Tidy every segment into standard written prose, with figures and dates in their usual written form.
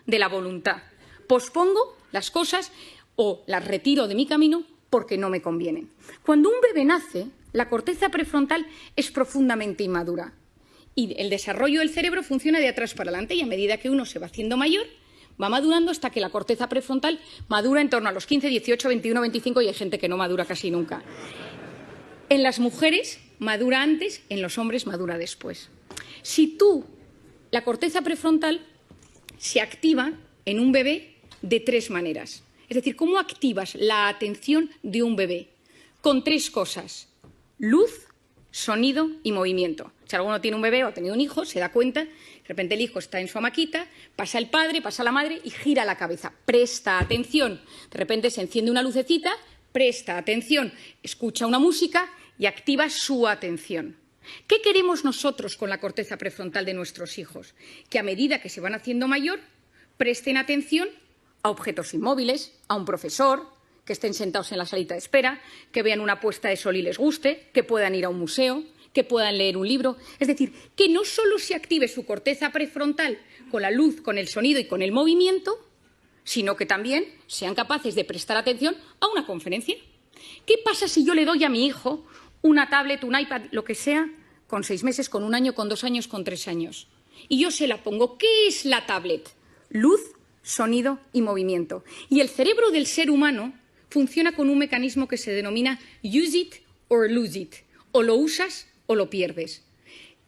de la voluntad. Pospongo las cosas o las retiro de mi camino porque no me convienen. Cuando un bebé nace, la corteza prefrontal es profundamente inmadura y el desarrollo del cerebro funciona de atrás para adelante, y a medida que uno se va haciendo mayor, va madurando hasta que la corteza prefrontal madura en torno a los 15, 18, 21, 25, y hay gente que no madura casi nunca. En las mujeres madura antes, en los hombres madura después. Si la corteza prefrontal se activa en un bebé de 3 maneras. Es decir, ¿cómo activas la atención de un bebé? Con 3 cosas: luz, sonido y movimiento. Si alguno tiene un bebé o ha tenido un hijo, se da cuenta, de repente el hijo está en su hamaquita, pasa el padre, pasa la madre y gira la cabeza. Presta atención. De repente se enciende una lucecita, presta atención, escucha una música y activa su atención. ¿Qué queremos nosotros con la corteza prefrontal de nuestros hijos? Que a medida que se van haciendo mayor, presten atención a objetos inmóviles, a un profesor, que estén sentados en la salita de espera, que vean una puesta de sol y les guste, que puedan ir a un museo, que puedan leer un libro. Es decir, que no solo se active su corteza prefrontal con la luz, con el sonido y con el movimiento, sino que también sean capaces de prestar atención a una conferencia. ¿Qué pasa si yo le doy a mi hijo una tablet, un iPad, lo que sea, con 6 meses, con 1 año, con 2 años, con 3 años? Y yo se la pongo. ¿Qué es la tablet? Luz, sonido y movimiento. Y el cerebro del ser humano funciona con un mecanismo que se denomina use it or lose it. O lo usas o lo pierdes.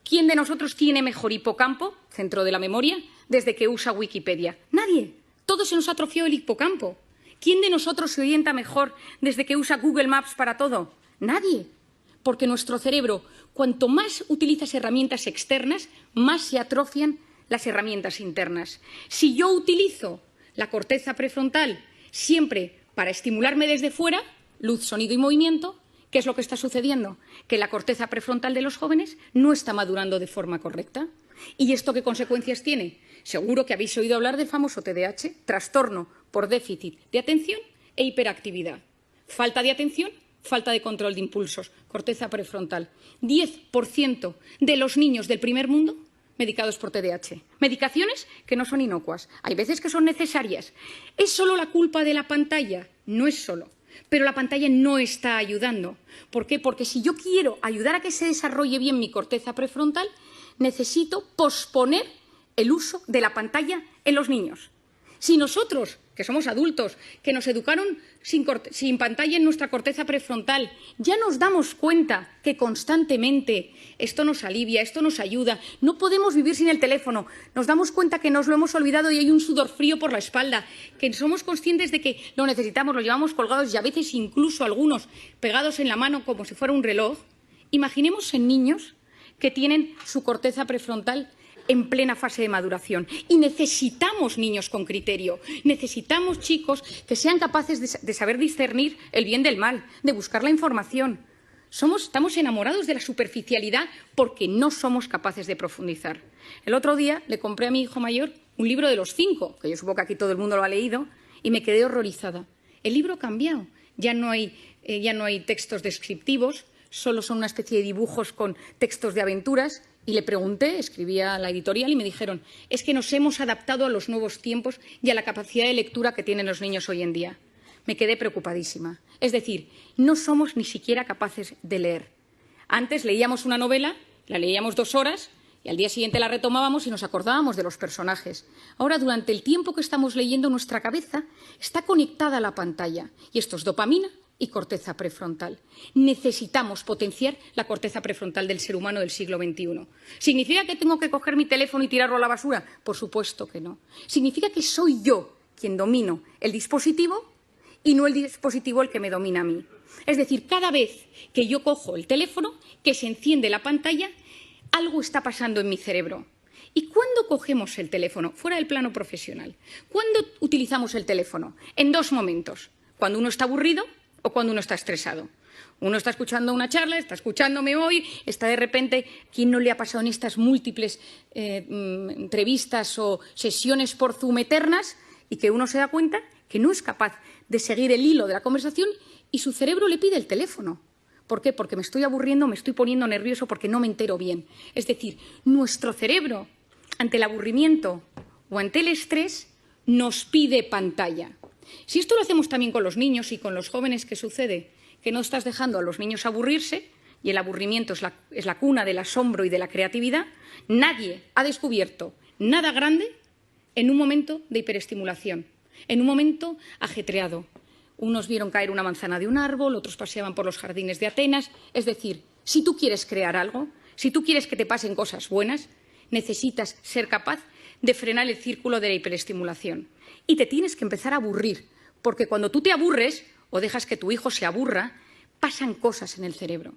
¿Quién de nosotros tiene mejor hipocampo, centro de la memoria, desde que usa Wikipedia? Nadie. Todos se nos atrofió el hipocampo. ¿Quién de nosotros se orienta mejor desde que usa Google Maps para todo? Nadie. Porque nuestro cerebro, cuanto más utilizas herramientas externas, más se atrofian las herramientas internas. Si yo utilizo la corteza prefrontal siempre para estimularme desde fuera, luz, sonido y movimiento, ¿qué es lo que está sucediendo? Que la corteza prefrontal de los jóvenes no está madurando de forma correcta. ¿Y esto qué consecuencias tiene? Seguro que habéis oído hablar del famoso TDAH, trastorno por déficit de atención e hiperactividad. Falta de atención, falta de control de impulsos, corteza prefrontal. 10% de los niños del primer mundo medicados por TDAH. Medicaciones que no son inocuas. Hay veces que son necesarias. ¿Es solo la culpa de la pantalla? No es solo. Pero la pantalla no está ayudando. ¿Por qué? Porque si yo quiero ayudar a que se desarrolle bien mi corteza prefrontal, necesito posponer el uso de la pantalla en los niños. Si nosotros, que somos adultos, que nos educaron sin pantalla en nuestra corteza prefrontal, ya nos damos cuenta que constantemente esto nos alivia, esto nos ayuda, no podemos vivir sin el teléfono, nos damos cuenta que nos lo hemos olvidado y hay un sudor frío por la espalda, que somos conscientes de que lo necesitamos, lo llevamos colgados y a veces incluso algunos pegados en la mano como si fuera un reloj. Imaginemos en niños que tienen su corteza prefrontal en plena fase de maduración. Y necesitamos niños con criterio, necesitamos chicos que sean capaces de saber discernir el bien del mal, de buscar la información. Estamos enamorados de la superficialidad porque no somos capaces de profundizar. El otro día le compré a mi hijo mayor un libro de los 5, que yo supongo que aquí todo el mundo lo ha leído, y me quedé horrorizada. El libro ha cambiado, ya no hay textos descriptivos, solo son una especie de dibujos con textos de aventuras. Y le pregunté, escribí a la editorial y me dijeron, es que nos hemos adaptado a los nuevos tiempos y a la capacidad de lectura que tienen los niños hoy en día. Me quedé preocupadísima. Es decir, no somos ni siquiera capaces de leer. Antes leíamos una novela, la leíamos 2 horas y al día siguiente la retomábamos y nos acordábamos de los personajes. Ahora, durante el tiempo que estamos leyendo, nuestra cabeza está conectada a la pantalla y esto es dopamina y corteza prefrontal. Necesitamos potenciar la corteza prefrontal del ser humano del siglo XXI. ¿Significa que tengo que coger mi teléfono y tirarlo a la basura? Por supuesto que no. Significa que soy yo quien domino el dispositivo y no el dispositivo el que me domina a mí. Es decir, cada vez que yo cojo el teléfono, que se enciende la pantalla, algo está pasando en mi cerebro. ¿Y cuándo cogemos el teléfono? Fuera del plano profesional. ¿Cuándo utilizamos el teléfono? En 2 momentos. Cuando uno está aburrido o cuando uno está estresado. Uno está escuchando una charla, está escuchándome hoy, está de repente, ¿quién no le ha pasado en estas múltiples entrevistas o sesiones por Zoom eternas? Y que uno se da cuenta que no es capaz de seguir el hilo de la conversación y su cerebro le pide el teléfono. ¿Por qué? Porque me estoy aburriendo, me estoy poniendo nervioso porque no me entero bien. Es decir, nuestro cerebro, ante el aburrimiento o ante el estrés, nos pide pantalla. Si esto lo hacemos también con los niños y con los jóvenes, ¿qué sucede? Que no estás dejando a los niños aburrirse, y el aburrimiento es la cuna del asombro y de la creatividad. Nadie ha descubierto nada grande en un momento de hiperestimulación, en un momento ajetreado. Unos vieron caer una manzana de un árbol, otros paseaban por los jardines de Atenas. Es decir, si tú quieres crear algo, si tú quieres que te pasen cosas buenas, necesitas ser capaz de frenar el círculo de la hiperestimulación. Y te tienes que empezar a aburrir, porque cuando tú te aburres o dejas que tu hijo se aburra, pasan cosas en el cerebro.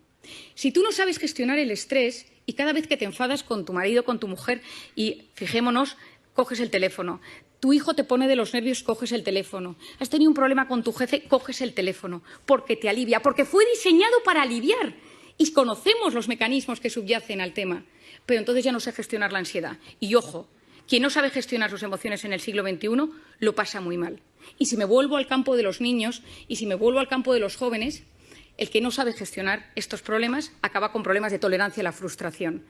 Si tú no sabes gestionar el estrés y cada vez que te enfadas con tu marido, con tu mujer, y fijémonos, coges el teléfono, tu hijo te pone de los nervios, coges el teléfono, has tenido un problema con tu jefe, coges el teléfono, porque te alivia, porque fue diseñado para aliviar y conocemos los mecanismos que subyacen al tema, pero entonces ya no sé gestionar la ansiedad. Y ojo, quien no sabe gestionar sus emociones en el siglo XXI lo pasa muy mal. Y si me vuelvo al campo de los niños y si me vuelvo al campo de los jóvenes, el que no sabe gestionar estos problemas acaba con problemas de tolerancia a la frustración.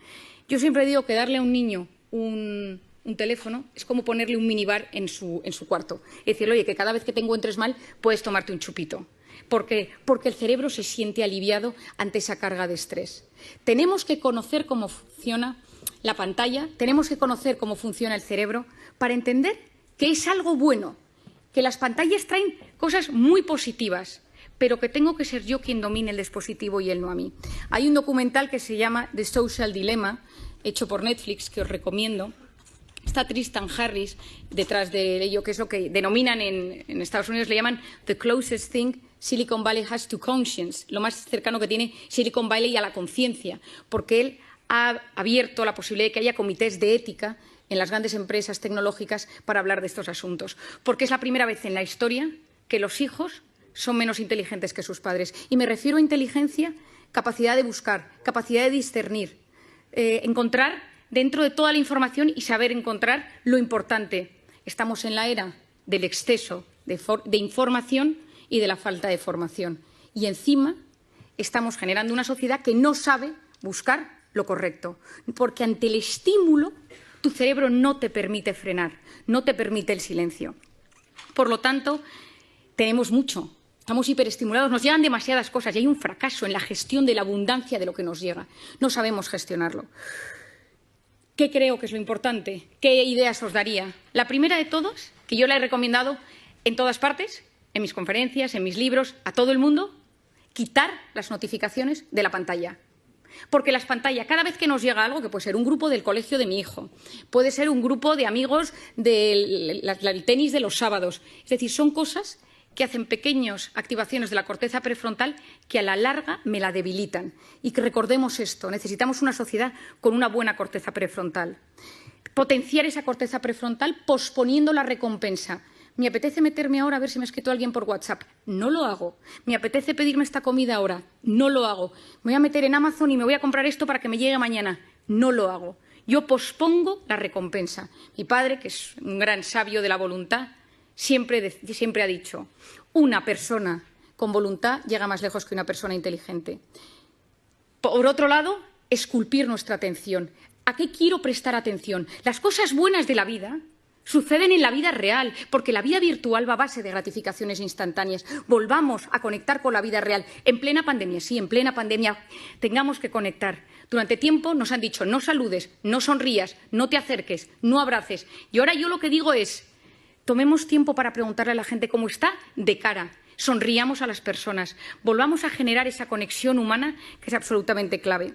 Yo siempre digo que darle a un niño un teléfono es como ponerle un minibar en su cuarto. Y decirle, oye, que cada vez que te encuentres mal puedes tomarte un chupito. Porque el cerebro se siente aliviado ante esa carga de estrés. Tenemos que conocer cómo funciona la pantalla, tenemos que conocer cómo funciona el cerebro para entender que es algo bueno, que las pantallas traen cosas muy positivas, pero que tengo que ser yo quien domine el dispositivo y él no a mí. Hay un documental que se llama The Social Dilemma, hecho por Netflix, que os recomiendo. Está Tristan Harris detrás de ello, que es lo que denominan en Estados Unidos, le llaman the closest thing Silicon Valley has to conscience, lo más cercano que tiene Silicon Valley a la conciencia, porque él ha abierto la posibilidad de que haya comités de ética en las grandes empresas tecnológicas para hablar de estos asuntos, porque es la primera vez en la historia que los hijos son menos inteligentes que sus padres. Y me refiero a inteligencia, capacidad de buscar, capacidad de discernir, encontrar dentro de toda la información y saber encontrar lo importante. Estamos en la era del exceso de información y de la falta de formación. Y encima estamos generando una sociedad que no sabe buscar lo correcto, porque ante el estímulo tu cerebro no te permite frenar, no te permite el silencio. Por lo tanto, tenemos mucho. Estamos hiperestimulados, nos llegan demasiadas cosas y hay un fracaso en la gestión de la abundancia de lo que nos llega. No sabemos gestionarlo. ¿Qué creo que es lo importante? ¿Qué ideas os daría? La primera de todas, que yo la he recomendado en todas partes, en mis conferencias, en mis libros, a todo el mundo, quitar las notificaciones de la pantalla. Porque las pantallas, cada vez que nos llega algo, que puede ser un grupo del colegio de mi hijo, puede ser un grupo de amigos del tenis de los sábados, es decir, son cosas que hacen pequeñas activaciones de la corteza prefrontal que a la larga me la debilitan. Y que recordemos esto, necesitamos una sociedad con una buena corteza prefrontal. Potenciar esa corteza prefrontal posponiendo la recompensa. Me apetece meterme ahora a ver si me ha escrito alguien por WhatsApp. No lo hago. Me apetece pedirme esta comida ahora. No lo hago. Me voy a meter en Amazon y me voy a comprar esto para que me llegue mañana. No lo hago. Yo pospongo la recompensa. Mi padre, que es un gran sabio de la voluntad, siempre ha dicho, una persona con voluntad llega más lejos que una persona inteligente. Por otro lado, esculpir nuestra atención. ¿A qué quiero prestar atención? Las cosas buenas de la vida suceden en la vida real, porque la vida virtual va a base de gratificaciones instantáneas. Volvamos a conectar con la vida real. En plena pandemia, sí, en plena pandemia tengamos que conectar. Durante tiempo nos han dicho no saludes, no sonrías, no te acerques, no abraces. Y ahora yo lo que digo es, tomemos tiempo para preguntarle a la gente cómo está de cara. Sonriamos a las personas. Volvamos a generar esa conexión humana que es absolutamente clave.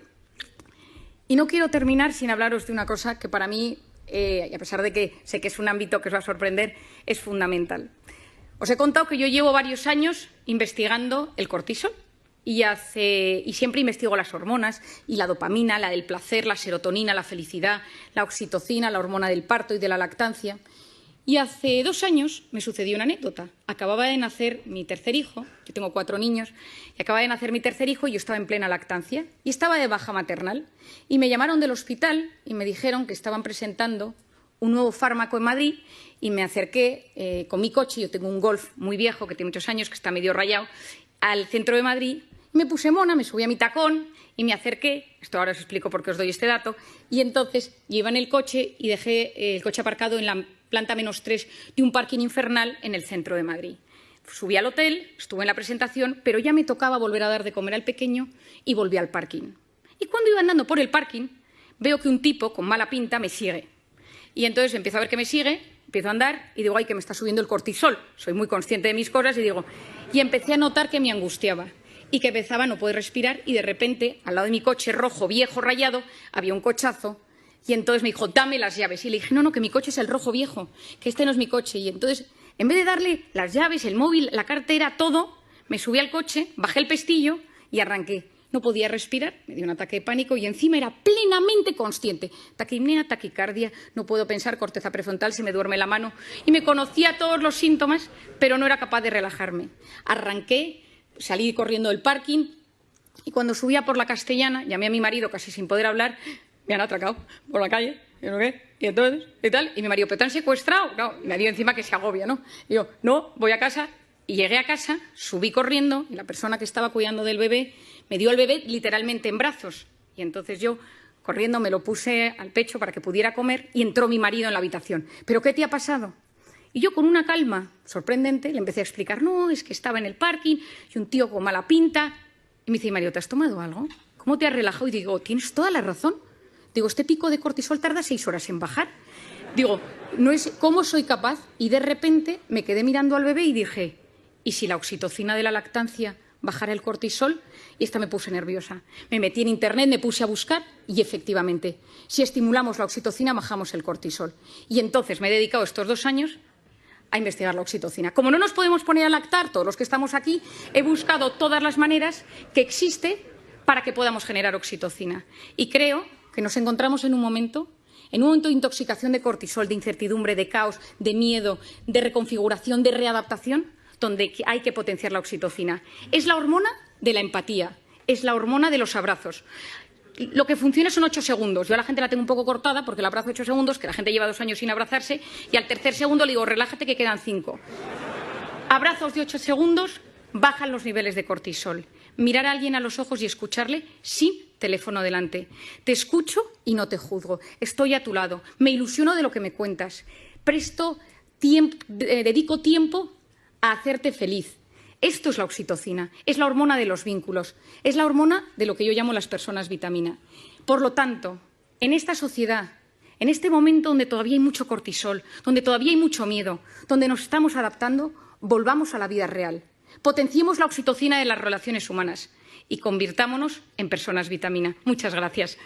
Y no quiero terminar sin hablaros de una cosa que para mí, y a pesar de que sé que es un ámbito que os va a sorprender, es fundamental. Os he contado que yo llevo varios años investigando el cortisol y siempre investigo las hormonas y la dopamina, la del placer, la serotonina, la felicidad, la oxitocina, la hormona del parto y de la lactancia. Y hace 2 años me sucedió una anécdota. Acababa de nacer mi tercer hijo, yo tengo 4 niños, y acababa de nacer mi tercer hijo y yo estaba en plena lactancia y estaba de baja maternal. Y me llamaron del hospital y me dijeron que estaban presentando un nuevo fármaco en Madrid y me acerqué con mi coche, yo tengo un Golf muy viejo que tiene muchos años, que está medio rayado, al centro de Madrid. Me puse mona, me subí a mi tacón y me acerqué, esto ahora os explico por qué os doy este dato, y entonces yo iba en el coche y dejé el coche aparcado en la planta -3 de un parking infernal en el centro de Madrid. Subí al hotel, estuve en la presentación, pero ya me tocaba volver a dar de comer al pequeño y volví al parking. Y cuando iba andando por el parking, veo que un tipo con mala pinta me sigue. Y entonces empiezo a ver que me sigue, empiezo a andar y digo, ay, que me está subiendo el cortisol. Soy muy consciente de mis cosas y empecé a notar que me angustiaba y que empezaba a no poder respirar y de repente, al lado de mi coche rojo, viejo, rayado, había un cochazo y entonces me dijo, dame las llaves. Y le dije, no, que mi coche es el rojo viejo, que este no es mi coche. Y entonces, en vez de darle las llaves, el móvil, la cartera, todo, me subí al coche, bajé el pestillo y arranqué. No podía respirar, me dio un ataque de pánico y encima era plenamente consciente. Taquipnea, taquicardia, no puedo pensar, corteza prefrontal, se me duerme la mano. Y me conocía todos los síntomas, pero no era capaz de relajarme. Arranqué, salí corriendo del parking y cuando subía por la Castellana, llamé a mi marido casi sin poder hablar, me han atracado por la calle, y entonces, y tal, y mi marido, ¿pero te han secuestrado? Claro, y me dio encima que se agobia, ¿no? Y yo, no, voy a casa. Y llegué a casa, subí corriendo y la persona que estaba cuidando del bebé me dio al bebé literalmente en brazos. Y entonces yo, corriendo, me lo puse al pecho para que pudiera comer y entró mi marido en la habitación. ¿Pero qué te ha pasado? Y yo, con una calma sorprendente, le empecé a explicar, no, es que estaba en el parking y un tío con mala pinta. Y me dice, Mario, ¿te has tomado algo? ¿Cómo te has relajado? Y digo, tienes toda la razón. Digo, este pico de cortisol tarda 6 horas en bajar. Digo, no es cómo soy capaz. Y de repente me quedé mirando al bebé y dije, ¿y si la oxitocina de la lactancia bajara el cortisol? Y esta me puse nerviosa. Me metí en Internet, me puse a buscar y efectivamente, si estimulamos la oxitocina, bajamos el cortisol. Y entonces me he dedicado estos 2 años a investigar la oxitocina. Como no nos podemos poner a lactar, todos los que estamos aquí, he buscado todas las maneras que existe para que podamos generar oxitocina. Y creo que nos encontramos en un momento de intoxicación de cortisol, de incertidumbre, de caos, de miedo, de reconfiguración, de readaptación, donde hay que potenciar la oxitocina. Es la hormona de la empatía, es la hormona de los abrazos. Lo que funciona son 8 segundos. Yo a la gente la tengo un poco cortada porque la abrazo 8 segundos, que la gente lleva 2 años sin abrazarse, y al tercer segundo le digo, relájate que quedan 5. Abrazos de 8 segundos bajan los niveles de cortisol. Mirar a alguien a los ojos y escucharle sin teléfono delante. Te escucho y no te juzgo. Estoy a tu lado. Me ilusiono de lo que me cuentas. Dedico tiempo a hacerte feliz. Esto es la oxitocina, es la hormona de los vínculos, es la hormona de lo que yo llamo las personas vitamina. Por lo tanto, en esta sociedad, en este momento donde todavía hay mucho cortisol, donde todavía hay mucho miedo, donde nos estamos adaptando, volvamos a la vida real. Potenciemos la oxitocina de las relaciones humanas y convirtámonos en personas vitamina. Muchas gracias.